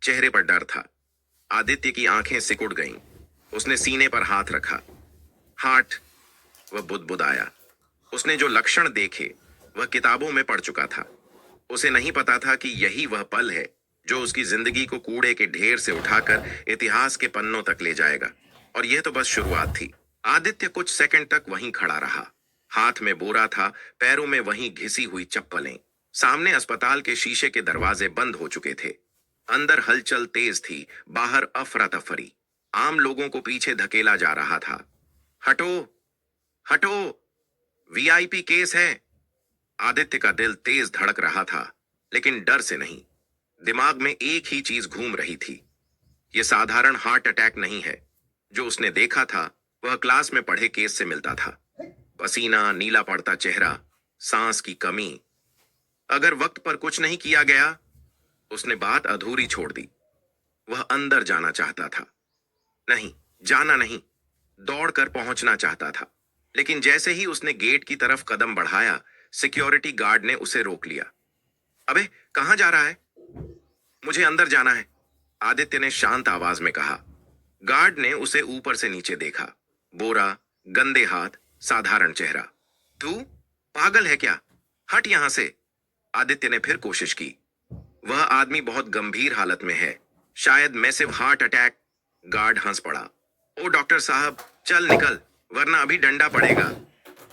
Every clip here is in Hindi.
चेहरे पर डर था। आदित्य की आंखें सिकुड़ गईं। उसने सीने पर हाथ रखा। हार्ट। वह बुदबुदाया। उसने जो लक्षण देखे वह किताबों में पढ़ चुका था। उसे नहीं पता था कि यही वह पल है जो उसकी जिंदगी को कूड़े के ढेर से उठाकर इतिहास के पन्नों तक ले जाएगा। और यह तो बस शुरुआत थी। आदित्य कुछ सेकंड तक वहीं खड़ा रहा। हाथ में बोरा था, पैरों में वहीं घिसी हुई चप्पलें। सामने अस्पताल के शीशे के दरवाजे बंद हो चुके थे। अंदर हलचल तेज थी, बाहर अफरा तफरी। आम लोगों को पीछे धकेला जा रहा था। हटो, हटो, वीआईपी केस है। आदित्य का दिल तेज धड़क रहा था, लेकिन डर से नहीं। दिमाग में एक ही चीज घूम रही थी। यह साधारण हार्ट अटैक नहीं है। जो उसने देखा था वह क्लास में पढ़े केस से मिलता था। पसीना, नीला पड़ता चेहरा, सांस की कमी। अगर वक्त पर कुछ नहीं किया गया। उसने बात अधूरी छोड़ दी। वह अंदर जाना चाहता था। नहीं, जाना नहीं, दौड़कर पहुंचना चाहता था। लेकिन जैसे ही उसने गेट की तरफ कदम बढ़ाया, सिक्योरिटी गार्ड ने उसे रोक लिया। अबे, कहां जा रहा है? मुझे अंदर जाना है, आदित्य ने शांत आवाज में कहा। गार्ड ने उसे ऊपर से नीचे देखा। बोरा, गंदे हाथ, साधारण चेहरा। तू पागल है क्या? हट यहां से। आदित्य ने फिर कोशिश की। वह आदमी बहुत गंभीर हालत में है, शायद मैसिव हार्ट अटैक। गार्ड हंस पड़ा। ओ डॉक्टर साहब, चल निकल, वरना अभी डंडा पड़ेगा।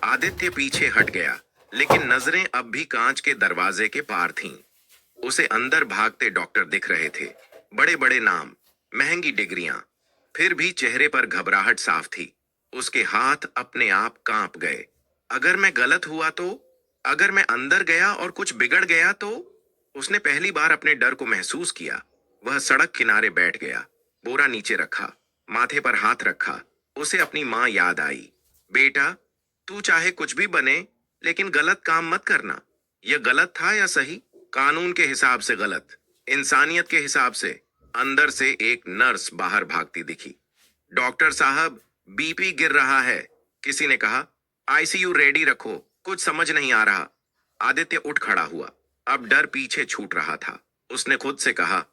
आदित्य पीछे हट गया, लेकिन नजरें अब भी कांच के दरवाजे के पार थीं। उसे अंदर भागते डॉक्टर दिख रहे थे। बड़े बड़े नाम, महंगी डिग्रियां। फिर भी चेहरे पर घबराहट साफ थी। उसके हाथ अपने आप कांप गए। अगर मैं गलत हुआ तो? अगर मैं अंदर गया और कुछ बिगड़ गया तो? उसने पहली बार अपने डर को महसूस किया। वह सड़क किनारे बैठ गया, बोरा नीचे रखा, माथे पर हाथ रखा। उसे अपनी मां याद आई। बेटा, तू चाहे कुछ भी बने, लेकिन गलत काम मत करना। यह गलत था या सही? कानून के हिसाब से गलत, इंसानियत के हिसाब से। अंदर से एक नर्स बाहर भागती दिखी। डॉक्टर साहब, बीपी गिर रहा है, किसी ने कहा। आईसीयू रेडी रखो, कुछ समझ नहीं आ रहा। आदित्य उठ खड़ा हुआ। अब डर पीछे छूट रहा था। उसने खुद से कहा,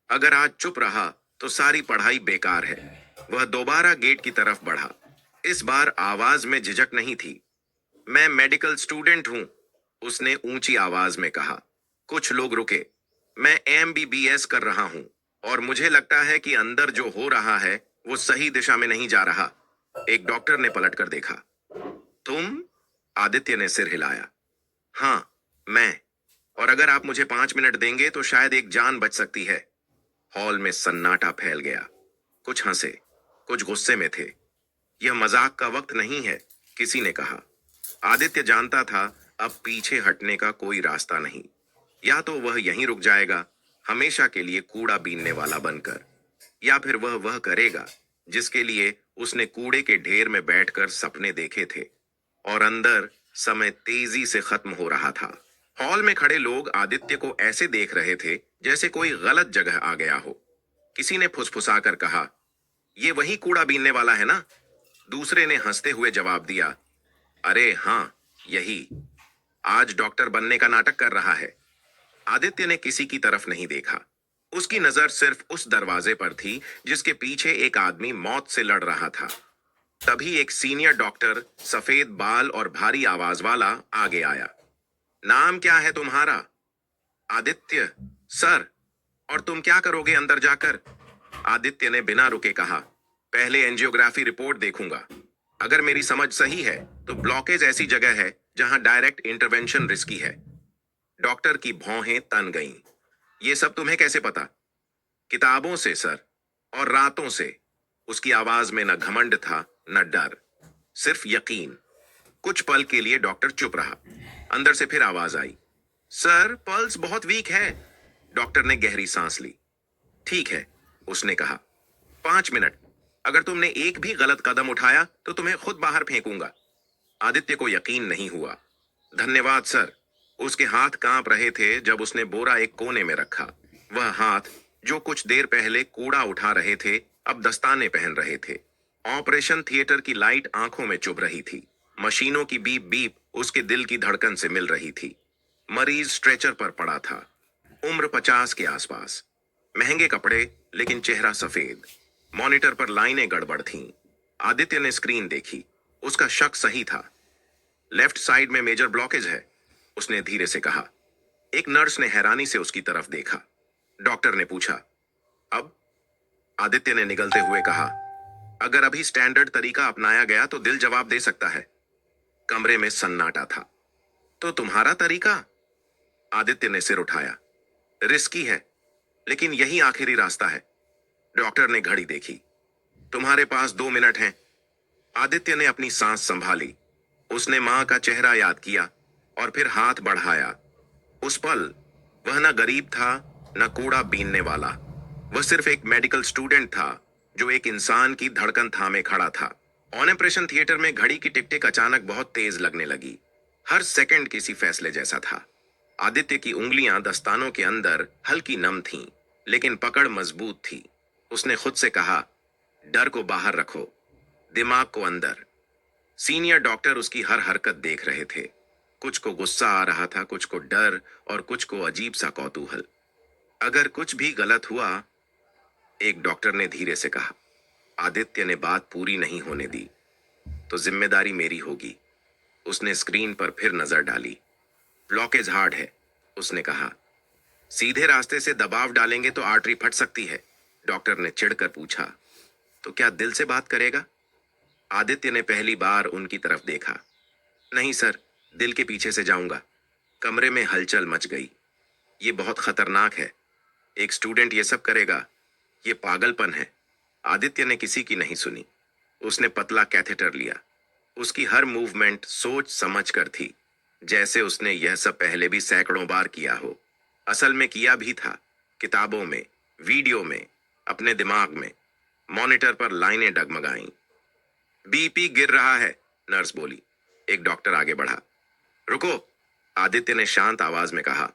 अगर आज चुप रहा तो सारी पढ़ाई बेकार है। वह दोबारा गेट की तरफ बढ़ा। इस बार आवाज में झिझक नहीं थी। मैं मेडिकल स्टूडेंट हूं, उसने ऊंची आवाज में कहा। कुछ लोग रुके। मैं एमबीबीएस कर रहा हूं, और मुझे लगता है कि अंदर जो हो रहा है वो सही दिशा में नहीं जा रहा। एक डॉक्टर ने पलट कर देखा। तुम? आदित्य ने सिर हिलाया। हाँ, मैं। और अगर आप मुझे 5 मिनट देंगे तो शायद एक जान बच सकती है। हॉल में सन्नाटा फैल गया। कुछ हंसे, कुछ गुस्से में थे। यह मजाक का वक्त नहीं है, किसी ने कहा। आदित्य जानता था अब पीछे हटने का कोई रास्ता नहीं। या तो वह यहीं रुक जाएगा, हमेशा के लिए कूड़ा बीनने वाला बनकर, या फिर वह करेगा जिसके लिए उसने कूड़े के ढेर में बैठकर सपने देखे थे। और अंदर समय तेजी से खत्म हो रहा था। हॉल में खड़े लोग आदित्य को ऐसे देख रहे थे जैसे कोई गलत जगह आ गया हो। किसी ने फुसफुसाकर कहा, ये वही कूड़ा बीनने वाला है ना? दूसरे ने हंसते हुए जवाब दिया, अरे हाँ, यही। आज डॉक्टर बनने का नाटक कर रहा है। आदित्य ने किसी की तरफ नहीं देखा। उसकी नजर सिर्फ उस दरवाजे पर थी जिसके पीछे एक आदमी मौत से लड़ रहा था। तभी एक सीनियर डॉक्टर, सफेद बाल और भारी आवाज वाला, आगे आया। नाम क्या है तुम्हारा? आदित्य, सर। और तुम क्या करोगे अंदर जाकर? आदित्य ने बिना रुके कहा, पहले एंजियोग्राफी रिपोर्ट देखूंगा। अगर मेरी समझ सही है तो ब्लॉकेज ऐसी जगह है जहां डायरेक्ट इंटरवेंशन रिस्की है। डॉक्टर की भौहें तन गईं। ये सब तुम्हें कैसे पता? किताबों से सर, और रातों से। उसकी आवाज में न घमंड था न डर, सिर्फ यकीन। कुछ पल के लिए डॉक्टर चुप रहा। अंदर से फिर आवाज आई, सर पल्स बहुत वीक है। डॉक्टर ने गहरी सांस ली। ठीक है, उसने कहा, 5 मिनट। अगर तुमने एक भी गलत कदम उठाया तो तुम्हें खुद बाहर फेंकूंगा। आदित्य को यकीन नहीं हुआ। धन्यवाद सर। उसके हाथ कांप रहे थे जब उसने बोरा एक कोने में रखा। वह हाथ जो कुछ देर पहले कूड़ा उठा रहे थे अब दस्ताने पहन रहे थे। ऑपरेशन थिएटर की लाइट आंखों में चुभ रही थी। मशीनों की बीप बीप उसके दिल की धड़कन से मिल रही थी। मरीज स्ट्रेचर पर पड़ा था। उम्र 50 के आसपास। महंगे कपड़े, लेकिन चेहरा सफेद। मॉनिटर पर लाइनें गड़बड़ थीं। आदित्य ने स्क्रीन देखी। उसका शक सही था। लेफ्ट साइड में मेजर ब्लॉकेज है, उसने धीरे से कहा। एक नर्स ने हैरानी से उसकी तरफ देखा। डॉक्टर ने पूछा, अब? आदित्य ने निगलते हुए कहा, अगर अभी स्टैंडर्ड तरीका अपनाया गया तो दिल जवाब दे सकता है। कमरे में सन्नाटा था। तो तुम्हारा तरीका? आदित्य ने सिर उठाया। रिस्की है, लेकिन यही आखिरी रास्ता है। डॉक्टर ने घड़ी देखी। तुम्हारे पास 2 मिनट हैं। आदित्य ने अपनी सांस संभाली। उसने मां का चेहरा याद किया और फिर हाथ बढ़ाया। उस पल वह न गरीब था, न कूड़ा बीनने वाला। वह सिर्फ एक मेडिकल स्टूडेंट था जो एक इंसान की धड़कन थामे खड़ा था। ऑन ऑपरेशन थिएटर में घड़ी की टिक टिक अचानक बहुत तेज लगने लगी। हर सेकंड किसी फैसले जैसा था। आदित्य की उंगलियां दस्तानों के अंदर हल्की नम थीं, लेकिन पकड़ मजबूत थी। उसने खुद से कहा, डर को बाहर रखो, दिमाग को अंदर। सीनियर डॉक्टर उसकी हर हरकत देख रहे थे। कुछ को गुस्सा आ रहा था, कुछ को डर और कुछ को अजीब सा कौतूहल। अगर कुछ भी गलत हुआ, एक डॉक्टर ने धीरे से कहा। आदित्य ने बात पूरी नहीं होने दी। तो जिम्मेदारी मेरी होगी। उसने स्क्रीन पर फिर नजर डाली। ब्लॉकेज हार्ड है, उसने कहा। सीधे रास्ते से दबाव डालेंगे तो आर्टरी फट सकती है। डॉक्टर ने चिढ़कर पूछा, तो क्या दिल से बात करेगा? आदित्य ने पहली बार उनकी तरफ देखा। नहीं सर, दिल के पीछे से जाऊंगा। कमरे में हलचल मच गई। ये बहुत खतरनाक है। एक स्टूडेंट ये सब करेगा, ये पागलपन है। आदित्य ने किसी की नहीं सुनी। उसने पतला कैथेटर लिया। उसकी हर मूवमेंट सोच समझ कर थी, जैसे उसने यह सब पहले भी सैकड़ों बार किया हो। असल में किया भी था, किताबों में, वीडियो में, अपने दिमाग में। मॉनिटर पर लाइनें डगमगाईं। बीपी गिर रहा है, नर्स बोली। एक डॉक्टर आगे बढ़ा। रुको, आदित्य ने शांत आवाज में कहा।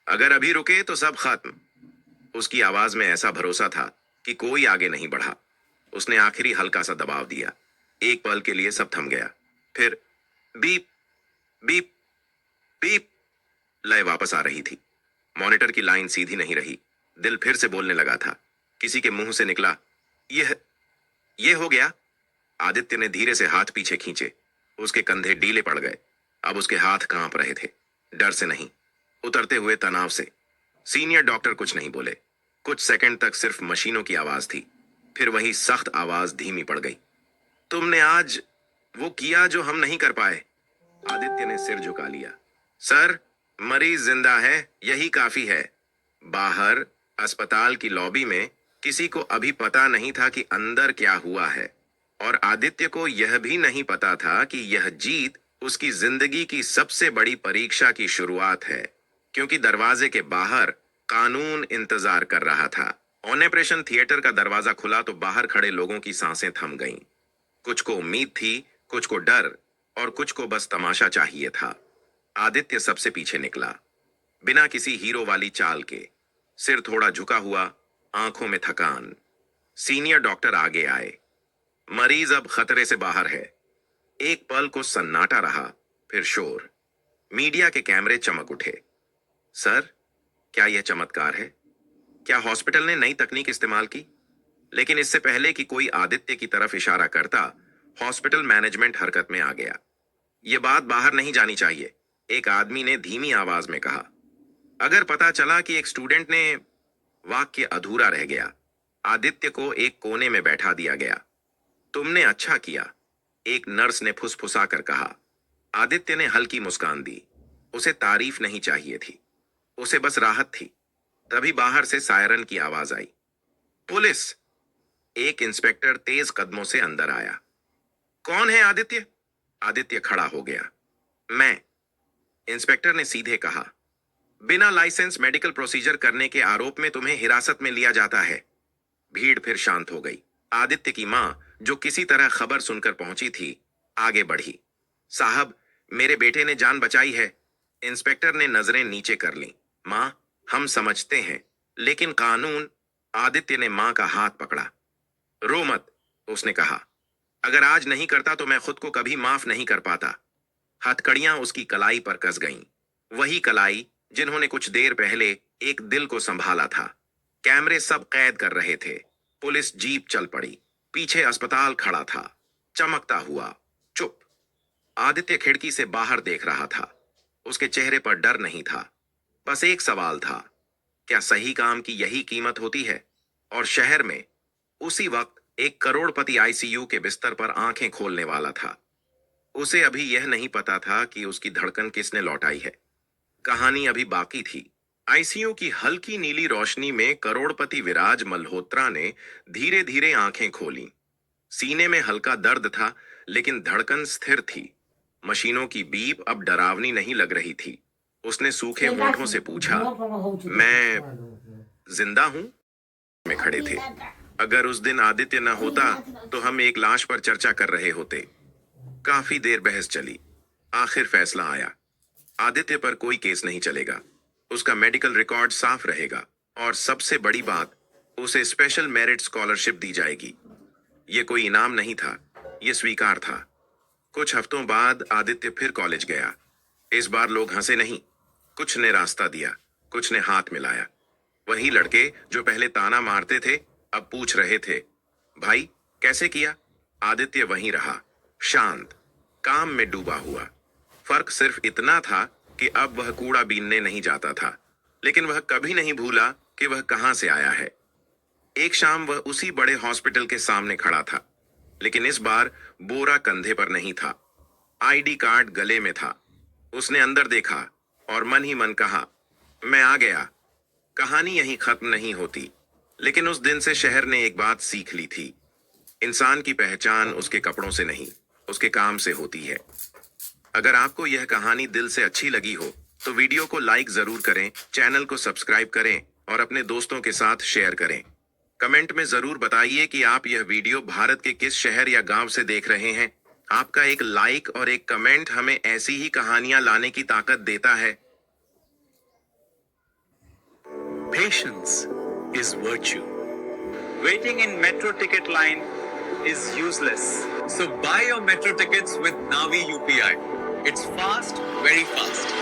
अगर अभी रुके तो सब खत्म। उसकी आवाज में ऐसा भरोसा था कि कोई आगे नहीं बढ़ा। उसने आखिरी हल्का सा दबाव दिया। एक पल के लिए सब थम गया। फिर बीप बीप बीप लय वापस आ रही थी। मॉनिटर की लाइन सीधी नहीं रही। दिल फिर से बोलने लगा था। किसी के मुंह से निकला, यह हो गया। आदित्य ने धीरे से हाथ पीछे खींचे। उसके कंधे ढीले पड़ गए। अब उसके हाथ कांप रहे थे। डर से नहीं, उतरते हुए तनाव से। सीनियर डॉक्टर कुछ नहीं बोले। कुछ सेकंड तक सिर्फ मशीनों की आवाज थी। फिर वही सख्त आवाज धीमी पड़ गई। तुमने आज वो किया जो हम नहीं कर पाए। आदित्य ने सिर झुका लिया। सर, मरीज जिंदा है, यही काफी है। बाहर अस्पताल की लॉबी में किसी को अभी पता नहीं था कि अंदर क्या हुआ है। और आदित्य को यह भी नहीं पता था कि यह जीत उसकी जिंदगी की सबसे बड़ी परीक्षा की शुरुआत है, क्योंकि दरवाजे के बाहर कानून इंतजार कर रहा था। ऑन ऑपरेशन थिएटर का दरवाजा खुला तो बाहर खड़े लोगों की सांसें थम गईं। कुछ को उम्मीद थी, कुछ को डर, और कुछ को बस तमाशा चाहिए था। आदित्य सबसे पीछे निकला, बिना किसी हीरो वाली चाल के। सिर थोड़ा झुका हुआ, आंखों में थकान। सीनियर डॉक्टर आगे आए। मरीज अब खतरे से बाहर है। एक पल को सन्नाटा रहा, फिर शोर। मीडिया के कैमरे चमक उठे। सर, क्या यह चमत्कार है? क्या हॉस्पिटल ने नई तकनीक इस्तेमाल की? लेकिन इससे पहले कि कोई आदित्य की तरफ इशारा करता, हॉस्पिटल मैनेजमेंट हरकत में आ गया। यह बात बाहर नहीं जानी चाहिए, एक आदमी ने धीमी आवाज में कहा। अगर पता चला कि एक स्टूडेंट ने, वाक्य अधूरा रह गया। आदित्य को एक कोने में बैठा दिया गया। तुमने अच्छा किया, एक नर्स ने फुसफुसा कर कहा। आदित्य ने हल्की मुस्कान दी। उसे तारीफ नहीं चाहिए थी, उसे बस राहत थी। तभी बाहर से सायरन की आवाज आई। पुलिस! एक इंस्पेक्टर तेज कदमों से अंदर आया। कौन है आदित्य? आदित्य खड़ा हो गया। मैं, इंस्पेक्टर ने सीधे कहा। बिना लाइसेंस मेडिकल प्रोसीजर करने के आरोप में तुम्हें हिरासत में लिया जाता है। भीड़ फिर शांत हो गई। आदित्य की मां, जो किसी तरह खबर सुनकर पहुंची थी, आगे बढ़ी। साहब, मेरे बेटे ने जान बचाई है। इंस्पेक्टर ने नजरें नीचे कर लीं। मां, हम समझते हैं, लेकिन कानून। आदित्य ने मां का हाथ पकड़ा। रो मत, उसने कहा। अगर आज नहीं करता तो मैं खुद को कभी माफ नहीं कर पाता। हथकड़ियां उसकी कलाई पर कस गईं। वही कलाई जिन्होंने कुछ देर पहले एक दिल को संभाला था। कैमरे सब कैद कर रहे थे। पुलिस जीप चल पड़ी। पीछे अस्पताल खड़ा था, चमकता हुआ, चुप। आदित्य खिड़की से बाहर देख रहा था। उसके चेहरे पर डर नहीं था, बस एक सवाल था, क्या सही काम की यही कीमत होती है? और शहर में उसी वक्त एक करोड़पति आईसीयू के बिस्तर पर आंखें खोलने वाला था। उसे अभी यह नहीं पता था कि उसकी धड़कन किसने लौटाई है। कहानी अभी बाकी थी। आईसीयू की हल्की नीली रोशनी में करोड़पति विराज मल्होत्रा ने धीरे धीरे आंखें खोली। सीने में हल्का दर्द था, लेकिन धड़कन स्थिर थी। मशीनों की बीप अब डरावनी नहीं लग रही थी। उसने सूखे होठों से पूछा, मैं जिंदा हूं? में खड़े थे। अगर उस दिन आदित्य न होता तो हम एक लाश पर चर्चा कर रहे होते। काफी देर बहस चली। आखिर फैसला आया, आदित्य पर कोई केस नहीं चलेगा। उसका मेडिकल रिकॉर्ड साफ रहेगा और सबसे बड़ी बात, उसे स्पेशल मेरिट स्कॉलरशिप दी जाएगी। ये कोई इनाम नहीं था, ये स्वीकार था। कुछ हफ्तों बाद आदित्य फिर कॉलेज गया। इस बार लोग हंसे नहीं। कुछ ने रास्ता दिया, कुछ ने हाथ मिलाया। वही लड़के जो पहले ताना मारते थे अब पूछ रहे थे, भाई कैसे किया? आदित्य वहीं रहा, शांत, काम में डूबा हुआ। फर्क सिर्फ इतना था कि अब वह कूड़ा बीनने नहीं जाता था, लेकिन वह कभी नहीं भूला कि वह कहां से आया है। एक शाम वह उसी बड़े हॉस्पिटल के सामने खड़ा था, लेकिन इस बार बोरा कंधे पर नहीं था, आईडी कार्ड गले में था। उसने अंदर देखा और मन ही मन कहा, मैं आ गया। कहानी यहीं खत्म नहीं होती, लेकिन उस दिन से शहर ने एक बात सीख ली थी, इंसान की पहचान उसके कपड़ों से नहीं, उसके काम से होती है। अगर आपको यह कहानी दिल से अच्छी लगी हो तो वीडियो को लाइक जरूर करें, चैनल को सब्सक्राइब करें और अपने दोस्तों के साथ शेयर करें। कमेंट में जरूर बताइए कि आप यह वीडियो भारत के किस शहर या गांव से देख रहे हैं। आपका एक लाइक और एक कमेंट हमें ऐसी ही कहानियां लाने की ताकत देता है। Patience is virtue. Waiting in metro ticket line is useless. So buy your metro tickets with Navi UPI. It's fast, very fast.